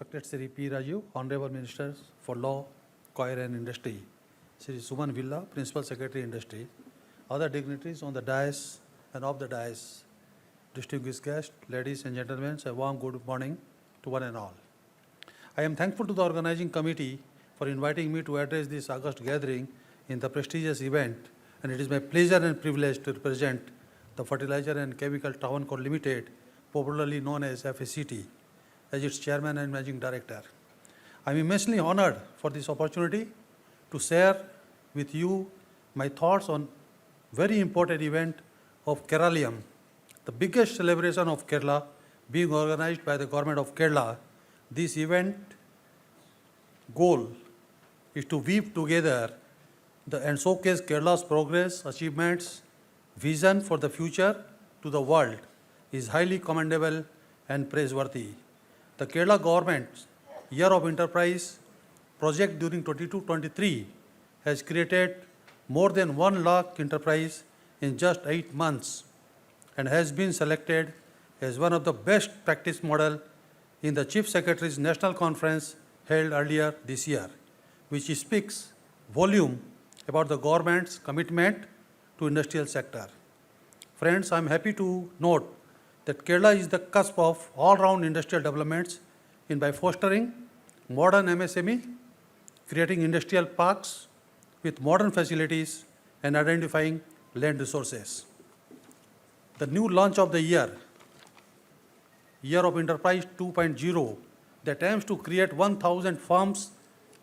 Respected Sri P. Raju, Honorable Ministers for Law, Coir and Industry, Sri Suman Villa, Principal Secretary Industry, other dignitaries on the dais and off the dais, distinguished guests, ladies and gentlemen, a warm good morning to one and all. I am thankful to the organizing committee for inviting me to address this August gathering in the prestigious event, and it is my pleasure and privilege to represent the Fertilizer and Chemical Travancore Limited, popularly known as FACT, as its chairman and managing director. I am immensely honored for this opportunity to share with you my thoughts on very important event of Keraleeyam, the biggest celebration of Kerala being organized by the government of Kerala. This event goal is to weave together and showcase Kerala's progress, achievements, vision for the future to the world is highly commendable and praiseworthy. The Kerala government's Year of Enterprise project during 22-23 has created more than 1 lakh enterprise in just 8 months and has been selected as one of the best practice model in the Chief Secretary's National Conference held earlier this year, which speaks volume about the government's commitment to industrial sector. Friends, I am happy to note that Kerala is the cusp of all-round industrial developments by fostering modern MSME, creating industrial parks with modern facilities, and identifying land resources. The new launch of the Year of Enterprise 2.0, that aims to create 1,000 firms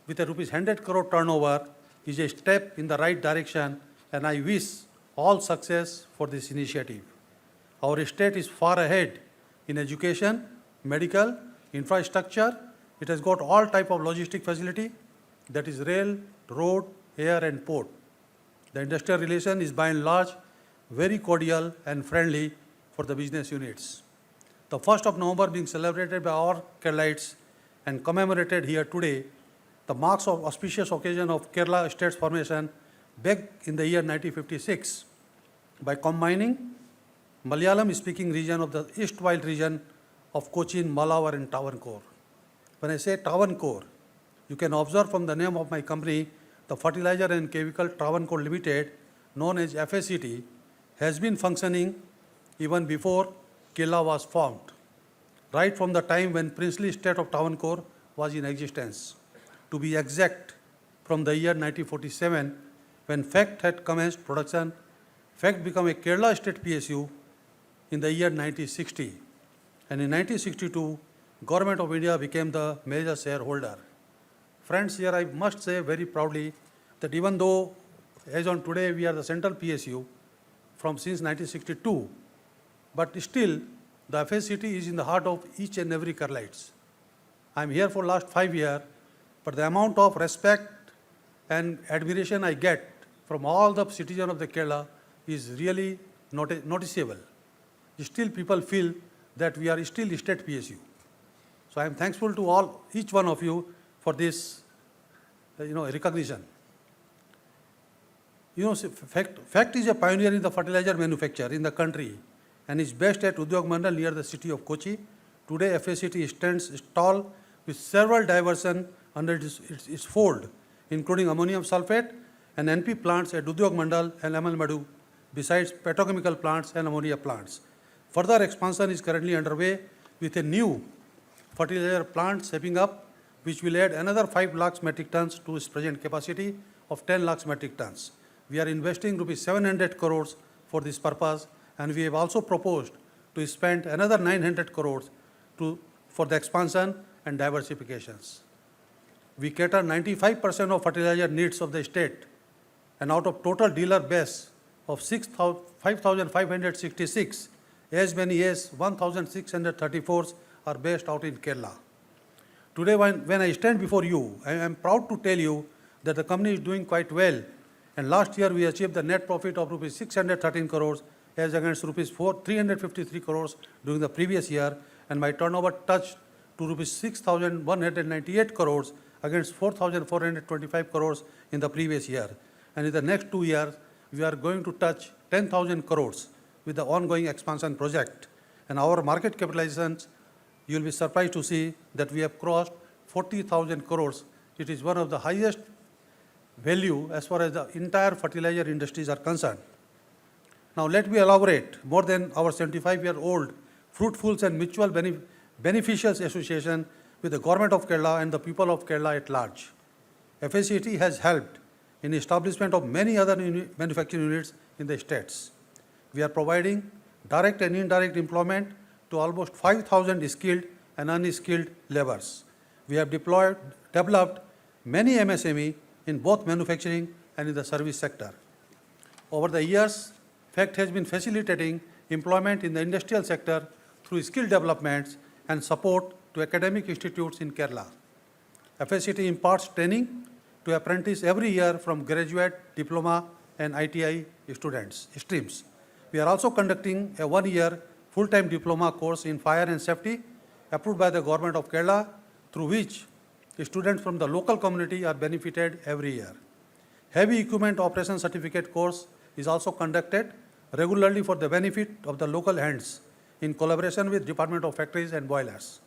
with a rupees 100 crore turnover, is a step in the right direction, and I wish all success for this initiative. Our state is far ahead in education, medical, infrastructure. It has got all type of logistic facility, that is rail, road, air and port. The industrial relation is by and large very cordial and friendly for the business units. The 1st of November being celebrated by all Keralites and commemorated here today, the marks of auspicious occasion of Kerala state's formation back in the year 1956 by combining Malayalam-speaking region of the Eastwhile region of Cochin, Malawar and Travancore. When I say Travancore, you can observe from the name of my company, the Fertilizer and Chemical Travancore Limited, known as FACT, has been functioning even before Kerala was formed, right from the time when princely state of Travancore was in existence. To be exact, from the year 1947, when FACT had commenced production, FACT became a Kerala state PSU in the year 1960. And in 1962, Government of India became the major shareholder. Friends, here I must say very proudly that even though as on today we are the central PSU since 1962, but still the FACT is in the heart of each and every Keralites. I am here for last 5 years, but the amount of respect and admiration I get from all the citizens of the Kerala is really noticeable. Still people feel that we are still state PSU. So I am thankful to each one of you for this recognition. FACT is a pioneer in the fertilizer manufacture in the country and is based at Udyog Mandal near the city of Kochi. Today FACT stands tall with several diversions under its fold, including ammonium sulfate and NP plants at Udyog Mandal and Amal Madu, besides petrochemical plants and ammonia plants. Further expansion is currently underway with a new fertilizer plant shaping up, which will add another 5 lakhs metric tons to its present capacity of 10 lakhs metric tons. We are investing rupees 700 crores for this purpose, and we have also proposed to spend another 900 crores for the expansion and diversifications. We cater 95% of fertilizer needs of the state, and out of total dealer base of 5,566, as many as 1,634 are based out in Kerala. Today, when I stand before you, I am proud to tell you that the company is doing quite well. And last year, we achieved the net profit of rupees 613 crores as against rupees 353 crores during the previous year. And my turnover touched to rupees 6,198 crores against 4,425 crores in the previous year. And in the next 2 years, we are going to touch 10,000 crores with the ongoing expansion project. And our market capitalizations you will be surprised to see that we have crossed 40,000 crores. It is one of the highest value as far as the entire fertilizer industries are concerned. Now let me elaborate more than our 75-year-old fruitful and mutual beneficial association with the government of Kerala and the people of Kerala at large. FACT has helped in establishment of many other manufacturing units in the states. We are providing direct and indirect employment to almost 5,000 skilled and unskilled laborers. We have developed many MSME in both manufacturing and in the service sector. Over the years, FACT has been facilitating employment in the industrial sector through skill developments and support to academic institutes in Kerala. FACT imparts training to apprentice every year from graduate, diploma, and ITI streams. We are also conducting a one-year full-time diploma course in fire and safety approved by the government of Kerala, through which students from the local community are benefited every year. Heavy equipment operation certificate course is also conducted regularly for the benefit of the local hands in collaboration with Department of Factories and Boilers.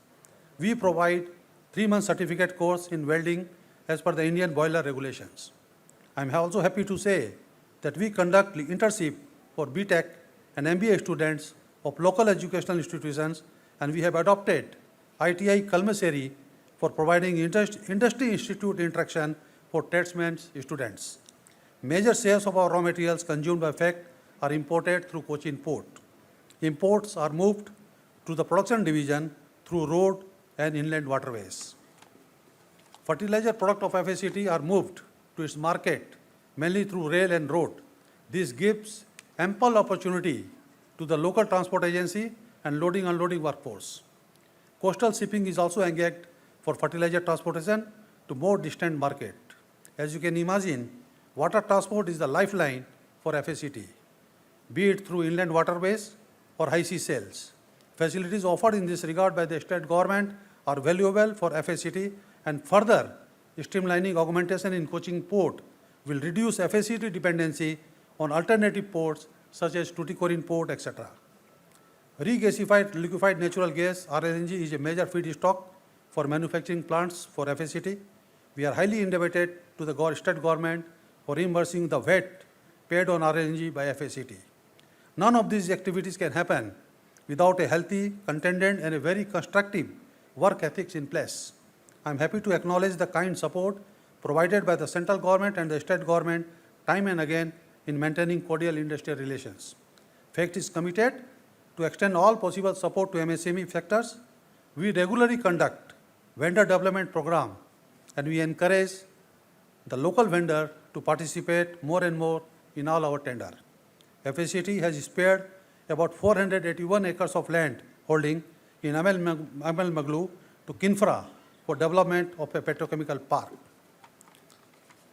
We provide 3-month certificate course in welding as per the Indian boiler regulations. I am also happy to say that we conduct internship for BTech and MBA students of local educational institutions, and we have adopted ITI Kalmaseri for providing industry institute interaction for tradesmen students. Major sales of our raw materials consumed by FACT are imported through Cochin port. Imports are moved to the production division through road and inland waterways. Fertilizer product of FACT are moved to its market mainly through rail and road. This gives ample opportunity to the local transport agency and loading unloading workforce. Coastal shipping is also engaged for fertilizer transportation to more distant market. As you can imagine, water transport is the lifeline for FACT, be it through inland waterways or high sea sails. Facilities offered in this regard by the state government are valuable for FACT, and further streamlining augmentation in Cochin port will reduce FACT dependency on alternative ports such as Tuticorin port, etc. Regasified liquefied natural gas (RLNG) is a major feedstock for manufacturing plants for FACT. We are highly indebted to the state government for reimbursing the VAT paid on RLNG by FACT. None of these activities can happen without a healthy, contented, and a very constructive work ethics in place. I am happy to acknowledge the kind support provided by the central government and the state government time and again in maintaining cordial industrial relations. FACT is committed to extend all possible support to MSME sectors. We regularly conduct vendor development program, and we encourage the local vendor to participate more and more in all our tender. FACT has spared about 481 acres of land holding in Amal Maglu to Kinfra for development of a petrochemical park.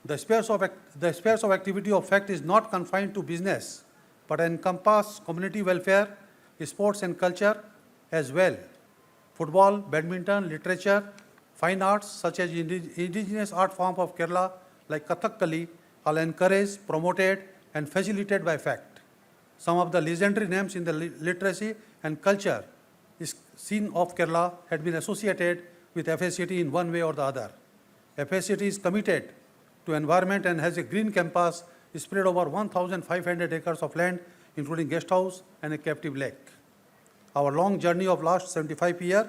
The spheres of activity of FACT is not confined to business, but encompass community welfare, sports and culture as well. Football, badminton, literature, fine arts such as indigenous art form of Kerala like Kathakali are encouraged, promoted and facilitated by FACT. Some of the legendary names in the literacy and culture scene of Kerala had been associated with FACT in one way or the other. FACT is committed to environment and has a green campus spread over 1,500 acres of land, including guest house and a captive lake. Our long journey of last 75 years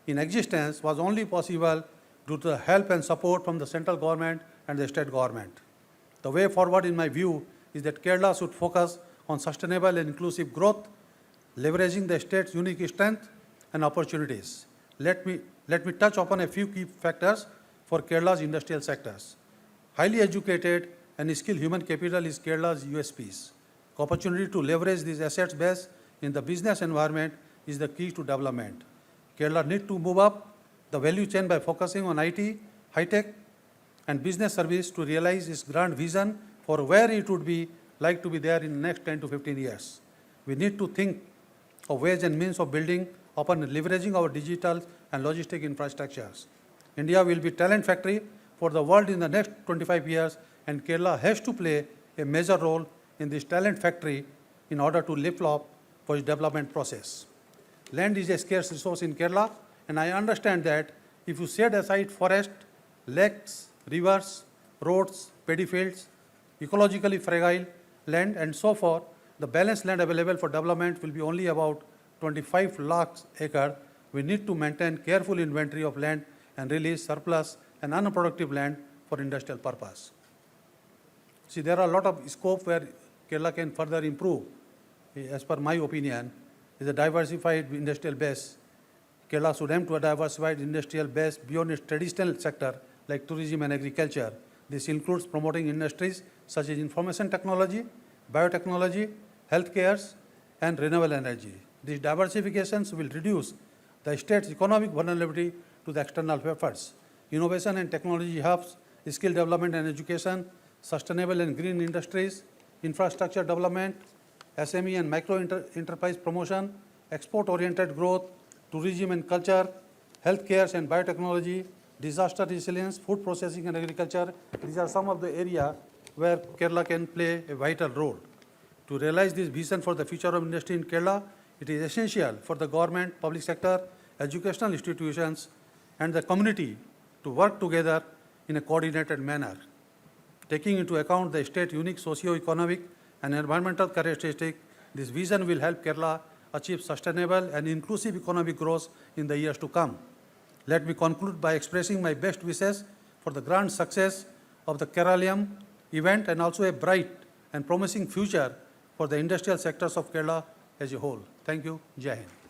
in existence was only possible due to the help and support from the central government and the state government. The way forward, in my view, is that Kerala should focus on sustainable and inclusive growth, leveraging the state's unique strength and opportunities. Let me touch upon a few key factors for Kerala's industrial sectors. Highly educated and skilled human capital is Kerala's USPs. Opportunity to leverage these assets base in the business environment is the key to development. Kerala needs to move up the value chain by focusing on IT, high-tech, and business service to realize its grand vision for where it would be like to be there in the next 10 to 15 years. We need to think of ways and means of building upon leveraging our digital and logistic infrastructures. India will be talent factory for the world in the next 25 years, and Kerala has to play a major role in this talent factory in order to lift off for its development process. Land is a scarce resource in Kerala, And I understand that if you set aside forest, lakes, rivers, roads, paddy fields, ecologically fragile land and so forth, the balanced land available for development will be only about 25 lakhs acre. We need to maintain careful inventory of land and release surplus and unproductive land for industrial purpose. See, there are a lot of scope where Kerala can further improve. As per my opinion, is a diversified industrial base. Kerala should aim to a diversified industrial base beyond its traditional sector like tourism and agriculture. This includes promoting industries such as information technology, biotechnology, healthcare, and renewable energy. These diversifications will reduce the state's economic vulnerability to the external efforts. Innovation and technology hubs, skill development and education, sustainable and green industries, infrastructure development, SME and micro enterprise promotion, export-oriented growth, tourism and culture, healthcare and biotechnology, disaster resilience, food processing and agriculture. These are some of the areas where Kerala can play a vital role. To realize this vision for the future of industry in Kerala, it is essential for the government, public sector, educational institutions, and the community to work together in a coordinated manner. Taking into account the state's unique socio-economic and environmental characteristics, this vision will help Kerala achieve sustainable and inclusive economic growth in the years to come. Let me conclude by expressing my best wishes for the grand success of the Keraleeyam event and also a bright and promising future for the industrial sectors of Kerala as a whole. Thank you. Jai Hind.